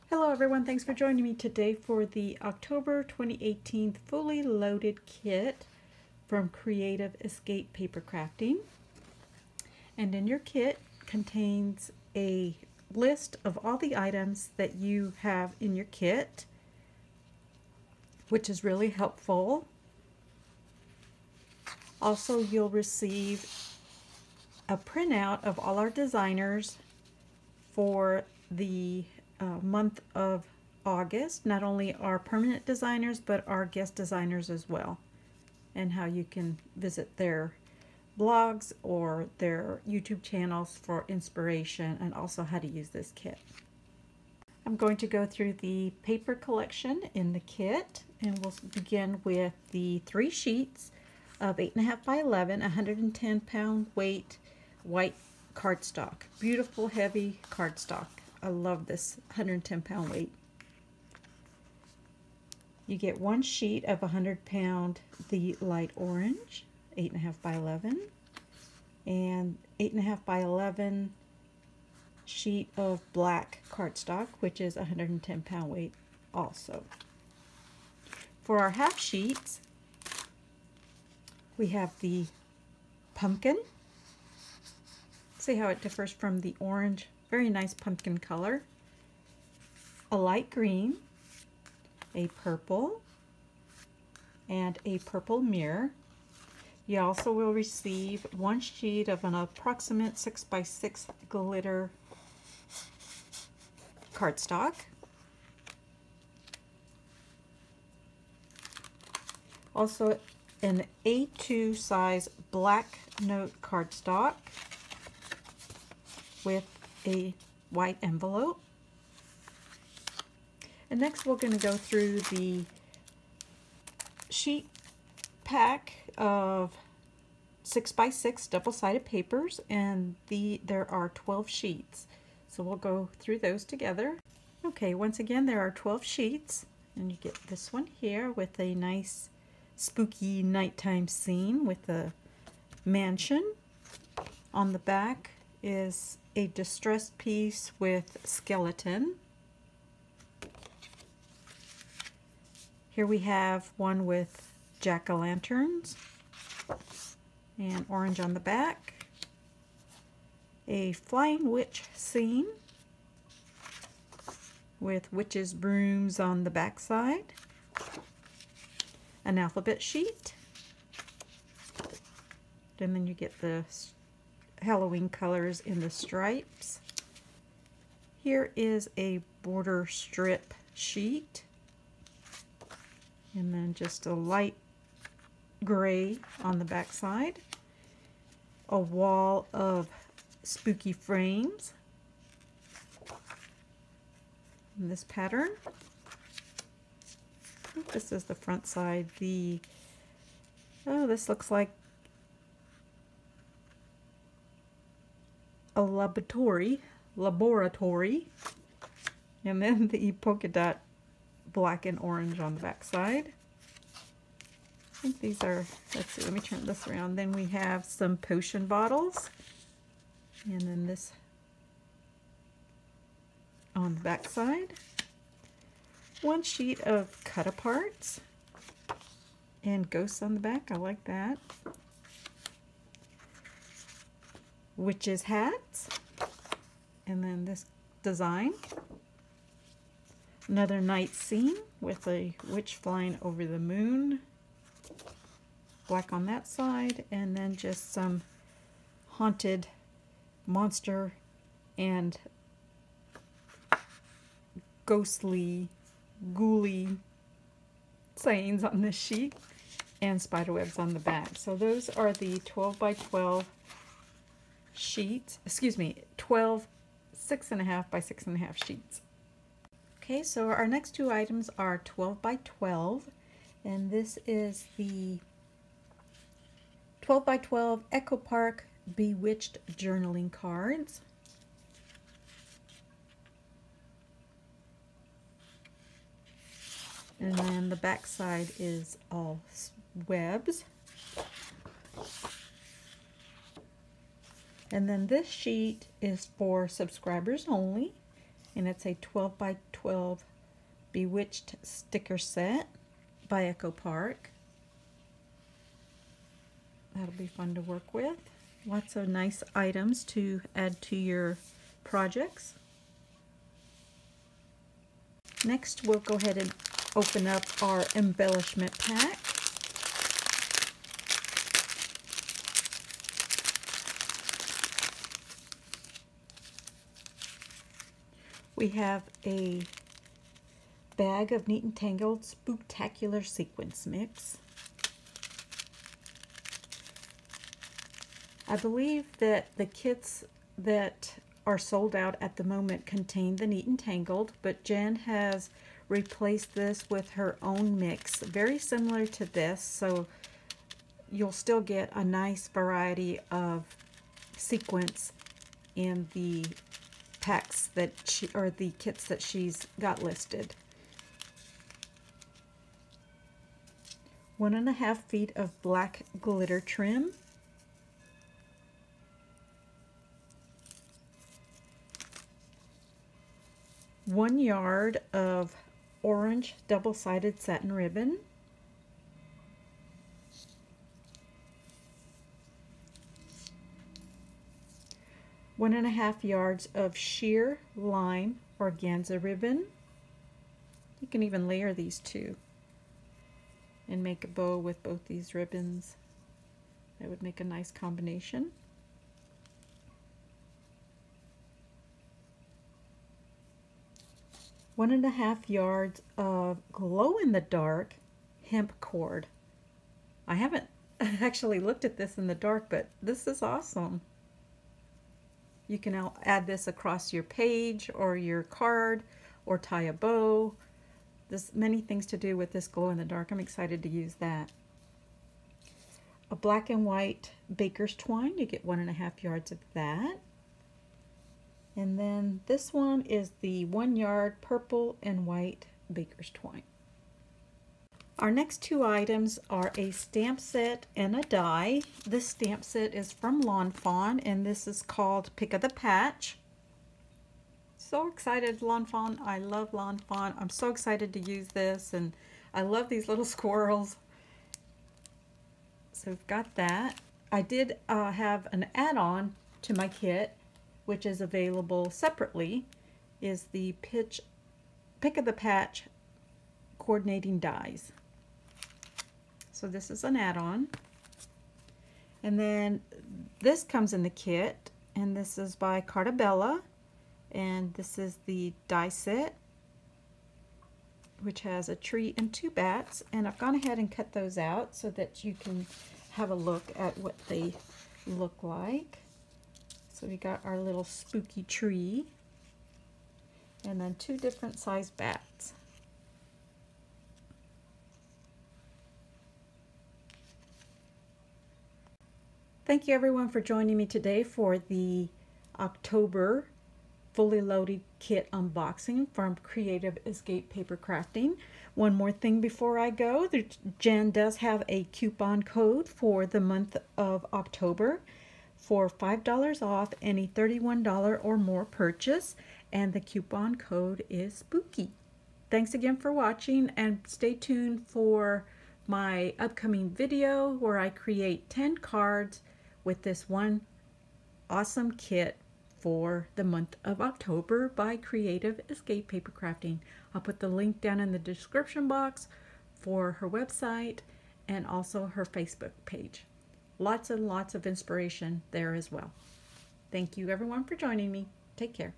Hello everyone, thanks for joining me today for the October 2018 fully loaded kit from Creative Escape Papercrafting. And in your kit contains a list of all the items that you have in your kit, which is really helpful. Also, you'll receive a printout of all our designers for the month of August, not only our permanent designers but our guest designers as well, and how you can visit their blogs or their YouTube channels for inspiration, and also how to use this kit. I'm going to go through the paper collection in the kit, and we'll begin with the 3 sheets of 8.5 by 11, 110 pound weight white cardstock. Beautiful heavy cardstock. I love this 110 pound weight. You get 1 sheet of 100 pound the light orange, 8.5 by 11, and 8.5 by 11 sheet of black cardstock, which is 110 pound weight also. For our half sheets, we have the pumpkin. See how it differs from the orange. Very nice pumpkin color. A light green, a purple, and a purple mirror. You also will receive 1 sheet of an approximate 6 by 6 glitter cardstock. Also an A2 size black note cardstock with a white envelope. And next we're going to go through the sheet pack of 6 by 6 double-sided papers, and there are 12 sheets. So we'll go through those together. Okay, once again there are 12 sheets, and you get this one here with a nice spooky nighttime scene with a mansion. On the back is a distressed piece with skeleton. Here we have one with jack-o'-lanterns and orange on the back. A flying witch scene with witches' brooms on the back side. An alphabet sheet. And then you get the Halloween colors in the stripes. Here is a border strip sheet, and then just a light gray on the back side. A wall of spooky frames in this pattern. I think this is the front side. This looks like a laboratory, and then the polka dot black and orange on the back side. I think these are, let's see, let me turn this around. Then we have some potion bottles, and then this on the back side. 1 sheet of cut aparts and ghosts on the back. I like that. Witches' hats, and then this design. Another night scene with a witch flying over the moon. Black on that side, and then just some haunted monster and ghostly, ghouly sayings on this sheet, and spiderwebs on the back. So those are the 12 by 12 sheets, 12 6.5 by 6.5 sheets. Okay, so our next 2 items are 12 by 12, and this is the 12 by 12 Echo Park Bewitched journaling cards. And then the back side is all webs. And then this sheet is for subscribers only, and it's a 12 by 12 Bewitched sticker set by Echo Park. That'll be fun to work with. Lots of nice items to add to your projects. Next, we'll go ahead and open up our embellishment pack. We have a bag of Neat and Tangled Spooktacular Sequence Mix. I believe that the kits that are sold out at the moment contain the Neat and Tangled, but Jen has replaced this with her own mix, very similar to this, so you'll still get a nice variety of sequence in the packs that or the kits that she's got listed. 1.5 feet of black glitter trim. One yard of orange double-sided satin ribbon. One and a half yards of sheer lime organza ribbon. You can even layer these two and make a bow with both these ribbons. That would make a nice combination. One and a half yards of glow-in-the-dark hemp cord. I haven't actually looked at this in the dark, but this is awesome. You can now add this across your page or your card or tie a bow. There's many things to do with this glow-in-the-dark. I'm excited to use that. A black and white baker's twine. You get 1.5 yards of that. And then this one is the 1 yard purple and white baker's twine. Our next two items are a stamp set and a die. This stamp set is from Lawn Fawn, and this is called Pick of the Patch. So excited, Lawn Fawn. I love Lawn Fawn. I'm so excited to use this, and I love these little squirrels. So we've got that. I did have an add-on to my kit, which is available separately, is the Pick of the Patch coordinating dies. So this is an add-on. And then this comes in the kit, and this is by Carta Bell, and this is the die set, which has a tree and 2 bats, and I've gone ahead and cut those out so that you can have a look at what they look like. So we got our little spooky tree, and then 2 different size bats. Thank you everyone for joining me today for the October fully loaded kit unboxing from Creative Escape Papercrafting. One more thing before I go, Jen does have a coupon code for the month of October for $5 off any $31 or more purchase, and the coupon code is SPOOKY. Thanks again for watching, and stay tuned for my upcoming video where I create 10 cards with this one awesome kit for the month of October by Creative Escape Papercrafting. I'll put the link down in the description box for her website and also her Facebook page. Lots and lots of inspiration there as well. Thank you everyone for joining me. Take care.